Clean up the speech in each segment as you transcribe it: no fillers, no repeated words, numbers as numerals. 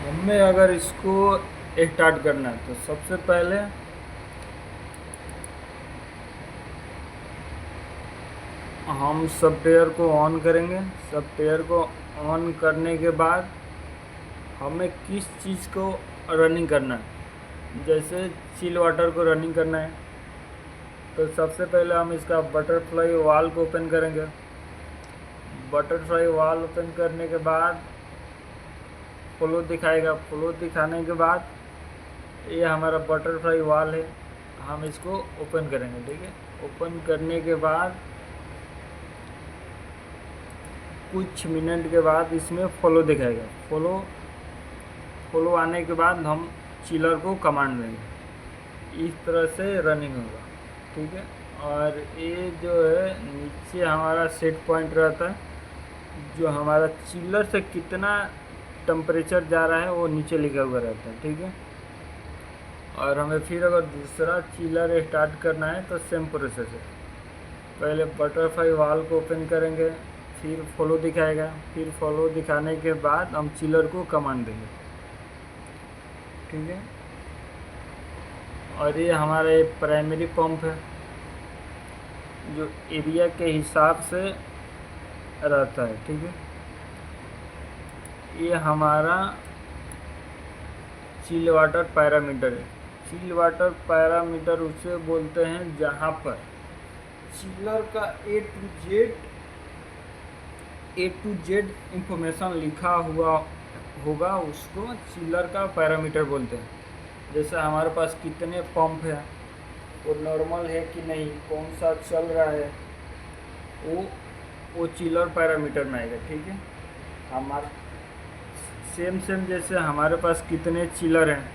हमें अगर इसको स्टार्ट करना है तो सबसे पहले हम सॉफ्टवेयर को ऑन करेंगे। सॉफ्टवेयर को ऑन करने के बाद हमें किस चीज़ को रनिंग करना है, जैसे चिल वाटर को रनिंग करना है तो सबसे पहले हम इसका बटरफ्लाई वाल को ओपन करेंगे। बटरफ्लाई वाल ओपन करने के बाद फ्लो दिखाएगा। फ्लो दिखाने के बाद ये हमारा बटरफ्लाई वाल है, हम इसको ओपन करेंगे। ठीक है, ओपन करने के बाद कुछ मिनट के बाद इसमें फ्लो दिखाएगा। फ्लो आने के बाद हम चिलर को कमांड देंगे। इस तरह से रनिंग होगा। ठीक है, और ये जो है नीचे हमारा सेट पॉइंट रहता है, जो हमारा चिलर से कितना टेम्परेचर जा रहा है वो नीचे लिखा हुआ रहता है। ठीक है, और हमें फिर अगर दूसरा चिलर स्टार्ट करना है तो सेम प्रोसेस है। पहले बटरफ्लाई वाल को ओपन करेंगे, फिर फ्लो दिखाएगा, फिर फ्लो दिखाने के बाद हम चिलर को कमांड देंगे। ठीक है, और ये हमारा एक प्राइमरी पंप है जो एरिया के हिसाब से रहता है। ठीक है, ये हमारा चिल वाटर पैरामीटर है। चिल वाटर पैरामीटर उसे बोलते हैं जहाँ पर चिलर का ए टू जेड इंफॉर्मेशन लिखा हुआ होगा, उसको चिलर का पैरामीटर बोलते हैं। जैसे हमारे पास कितने पंप है, वो नॉर्मल है कि नहीं, कौन सा चल रहा है, वो चिलर पैरामीटर में आएगा। ठीक है, हमारा सेम जैसे हमारे पास कितने चिलर हैं,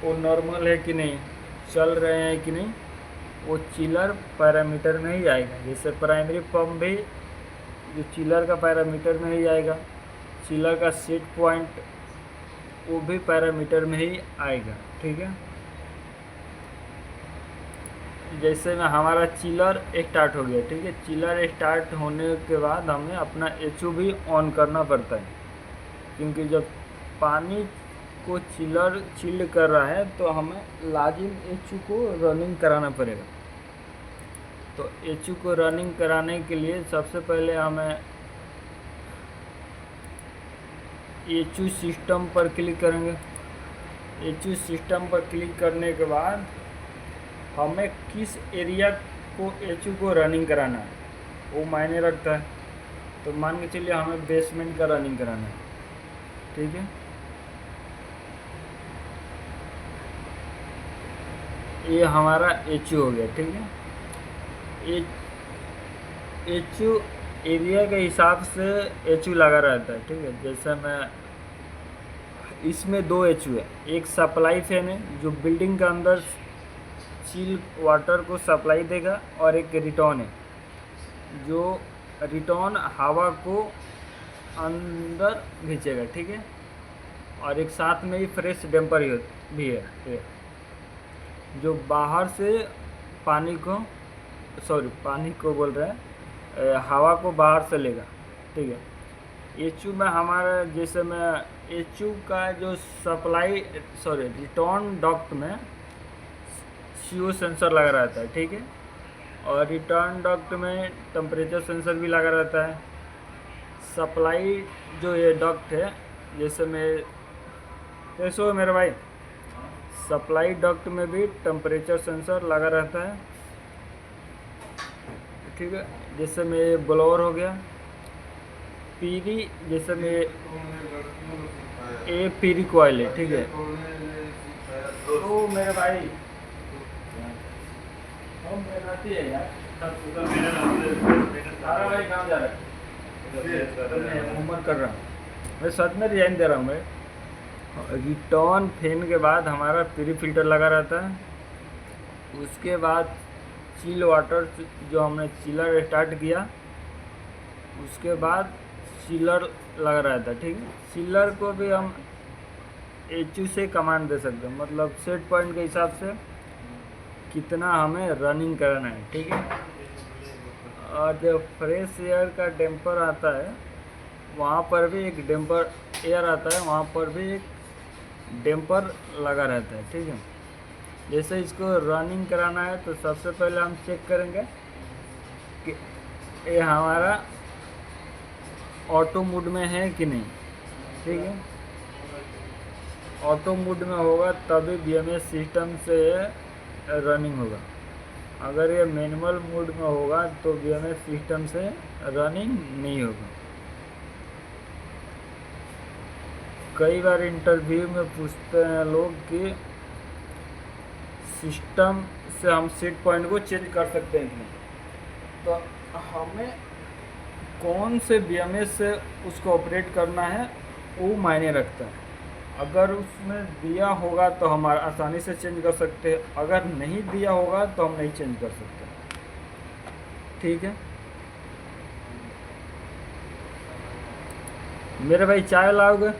वो नॉर्मल है कि नहीं, चल रहे हैं कि नहीं, वो चिलर पैरामीटर में ही आएगा। जैसे प्राइमरी पंप भी जो चिलर का पैरामीटर में ही आएगा, चिलर का सेट पॉइंट वो भी पैरामीटर में ही आएगा। ठीक है, जैसे में हमारा चिलर स्टार्ट हो गया। ठीक है, चिलर स्टार्ट होने के बाद हमें अपना एचओ भी ऑन करना पड़ता है, क्योंकि जब पानी को चिलर चिल्ड कर रहा है तो हमें लाजिम एचओ को रनिंग कराना पड़ेगा। तो एचओ को रनिंग कराने के लिए सबसे पहले हमें एचओ सिस्टम पर क्लिक करेंगे। एचओ सिस्टम पर क्लिक करने के बाद हमें किस एरिया को एचओ को रनिंग कराना है वो मायने रखता है। तो मान के चलिए हमें बेसमेंट का रनिंग कराना है। ठीक है, ये हमारा एचओ हो गया। ठीक है, एचओ एरिया के हिसाब से एचओ लगा रहता है। ठीक है, जैसे मैं इसमें दो एचओ है, एक सप्लाई फैन है जो बिल्डिंग के अंदर चिल वाटर को सप्लाई देगा, और एक रिटर्न है जो रिटर्न हवा को अंदर खींचेगा। ठीक है, और एक साथ में ही फ्रेश डैम्पर भी है जो बाहर से पानी को बोल रहे हैं, हवा को बाहर से लेगा। ठीक है, एचयू में हमारा जैसे में एचयू का जो रिटर्न डक्ट में सीओ सेंसर लगा रहता है। ठीक है, और रिटर्न डक्ट में टेम्परेचर सेंसर भी लगा रहता है। सप्लाई जो ये डक्ट है, जैसे में कैसे हो मेरे भाई, सप्लाई डक्ट में भी टेम्परेचर सेंसर लगा रहता है। ठीक है, जैसे में ब्लोअर हो गया, पीरी, जैसे में ए पीरी कॉइल है। ठीक है, तो मेरे भाई हम बनाती है यार, सारा भाई कहाँ जा रहा है, होमवर्क कर रहा हूँ मैं, सच में रिजाइन दे रहा हूँ मैं। रिटर्न फैन के बाद हमारा प्री फिल्टर लगा रहता है। उसके बाद चिल वाटर जो हमने चिलर स्टार्ट किया, उसके बाद चिलर लगा रहता है। ठीक है, चिलर को भी हम एचयू से कमांड दे सकते हैं, मतलब सेट पॉइंट के हिसाब से कितना हमें रनिंग करना है। ठीक है, और जब फ्रेश एयर का डैम्पर आता है वहाँ पर भी एक डैम्पर एयर आता है, वहाँ पर भी एक डैम्पर लगा रहता है, ठीक है। जैसे इसको रनिंग कराना है तो सबसे पहले हम चेक करेंगे कि ये हमारा ऑटो मोड में है कि नहीं, ठीक है। ऑटो मोड में होगा तभी BMS सिस्टम से रनिंग होगा। अगर ये मैनुअल मोड में होगा तो BMS सिस्टम से रनिंग नहीं होगा। कई बार इंटरव्यू में पूछते हैं लोग कि सिस्टम से हम सेट पॉइंट को चेंज कर सकते हैं कि नहीं, तो हमें कौन से BMS से उसको ऑपरेट करना है वो मायने रखता है। अगर उसमें दिया होगा तो हम आसानी से चेंज कर सकते हैं, अगर नहीं दिया होगा तो हम नहीं चेंज कर सकते, ठीक है। मेरे भाई चाय लाओगे?